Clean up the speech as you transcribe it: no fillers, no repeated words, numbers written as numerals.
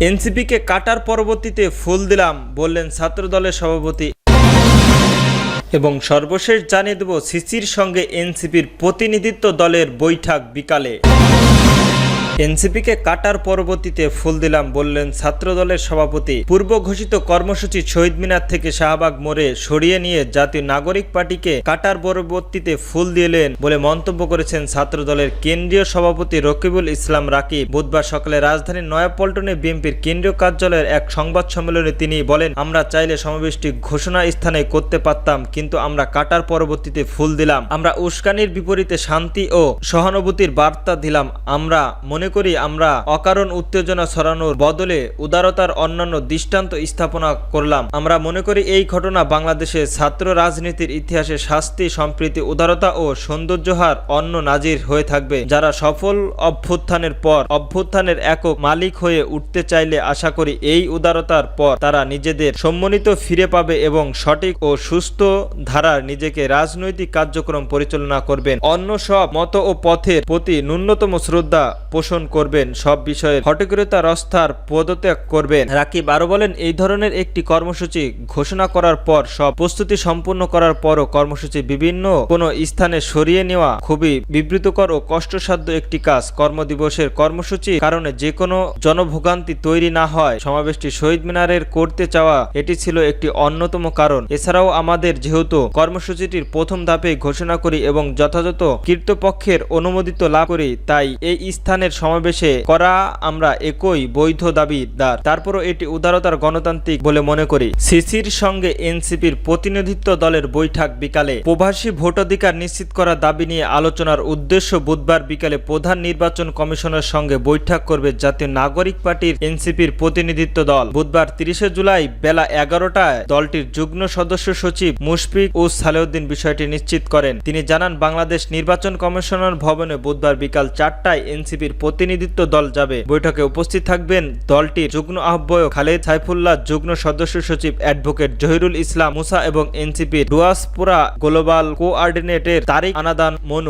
এনসিপিকে কাটার পরবর্তীতে ফুল দিলাম বললেন ছাত্রদলের সভাপতি। এবং সর্বশেষ জানিয়ে দেব সিসির সঙ্গে এনসিপির প্রতিনিধিত্ব দলের বৈঠক বিকালে। এনসিপিকে কাটার পরবর্তীতে ফুল দিলাম বললেন ছাত্রদলের সভাপতি। পূর্ব ঘোষিত কর্মসূচি শহীদ মিনার থেকে শাহবাগ মোড়ে সরিয়ে নিয়ে জাতীয় নাগরিক পার্টিকে কাটার পরবর্তীতে ফুল দিলেন বলে মন্তব্য করেছেন ছাত্রদলের কেন্দ্রীয় সভাপতি রকিবুল ইসলাম রাকিব। বুধবার সকালে রাজধানীর নয়াপল্টনে বিএনপির কেন্দ্রীয় কার্যালয়ের এক সংবাদ সম্মেলনে তিনি বলেন, আমরা চাইলে সমাবেশটি ঘোষণা স্থানে করতে পারতাম, কিন্তু আমরা কাটার পরবর্তীতে ফুল দিলাম। আমরা উস্কানির বিপরীতে শান্তি ও সহানুভূতির বার্তা দিলাম। আমরা মনে করি আমরা অকারণ উত্তেজনা ছড়ানোর বদলে উদারতার অন্যান্য দৃষ্টান্ত স্থাপনা করলাম। আমরা মনে করি এই ঘটনা বাংলাদেশের ছাত্র রাজনীতির ইতিহাসে শাস্তি, সম্প্রীতি, উদারতা ও সৌন্দর্যহার অন্য নাজির হয়ে থাকবে। যারা সফল অভ্যুত্থানের পর অভ্যুত্থানের একক মালিক হয়ে উঠতে চাইলে আশা করি এই উদারতার পর তারা নিজেদের সম্মানিত ফিরে পাবে এবং সঠিক ও সুস্থ ধারার নিজেকে রাজনৈতিক কার্যক্রম পরিচালনা করবেন। অন্য সব মত ও পথের প্রতি ন্যূনতম শ্রদ্ধা পোষণ করবেন, সব বিষয়ে হঠযোগিতা রস্তার পদত্যাগ করবেন। রাকিব আরো বলেন, এই ধরনের একটি কর্মসূচি ঘোষণা করার পর সব প্রস্তুতি সম্পূর্ণ করার পরও কর্মসূচি বিভিন্ন কোনো স্থানে সরিয়ে নেওয়া খুবই বিব্রতকর ও কষ্টসাধ্য একটি কাজ। কর্মদিবসের কর্মসূচির কারণে যে কোনো জনভোগান্তি তৈরি না হয় সমাবেশটি শহীদ মিনারের করতে চাওয়া এটি ছিল একটি অন্যতম কারণ। এছাড়াও আমাদের যেহেতু কর্মসূচিটির প্রথম ধাপে ঘোষণা করি এবং যথাযথ কর্তৃপক্ষের অনুমোদিত লাভ করি, তাই এই স্থানের সমাবেশে করা আমরা একই বৈধ দাবিদার। তারপরও এটি উদারতার গণতান্ত্রিক বলে মনে করি। সিসির সঙ্গে এনসিপির প্রতিনিধিত্ব দলের বৈঠক বিকালে। প্রবাসী ভোটাধিকার নিশ্চিত করার দাবি নিয়ে আলোচনার উদ্দেশ্য বুধবার বিকালে প্রধান নির্বাচন কমিশনের সঙ্গে বৈঠক করবে জাতীয় নাগরিক পার্টির এনসিপির প্রতিনিধিত্ব দল। বুধবার 30 জুলাই বেলা 11টায় দলটির যুগ্ম সদস্য সচিব মুশফিক ও সালেউদ্দিন বিষয়টি নিশ্চিত করেন। তিনি জানান, বাংলাদেশ নির্বাচন কমিশনার ভবনে বুধবার বিকাল 4টায় এনসিপির প্রতিনিধিত্ব দল যাবে। বৈঠকে উপস্থিত থাকবেন দলটির যুগ্ম আহ্বায়ক খালেদ সাইফুল্লাহ, যুগ্ম সদস্য সচিব অ্যাডভোকেট জহিরুল ইসলাম মুসা এবং এনসিপির ডুয়াসপোরা গ্লোবাল কোঅর্ডিনেটর তারিক আনাদান মনু।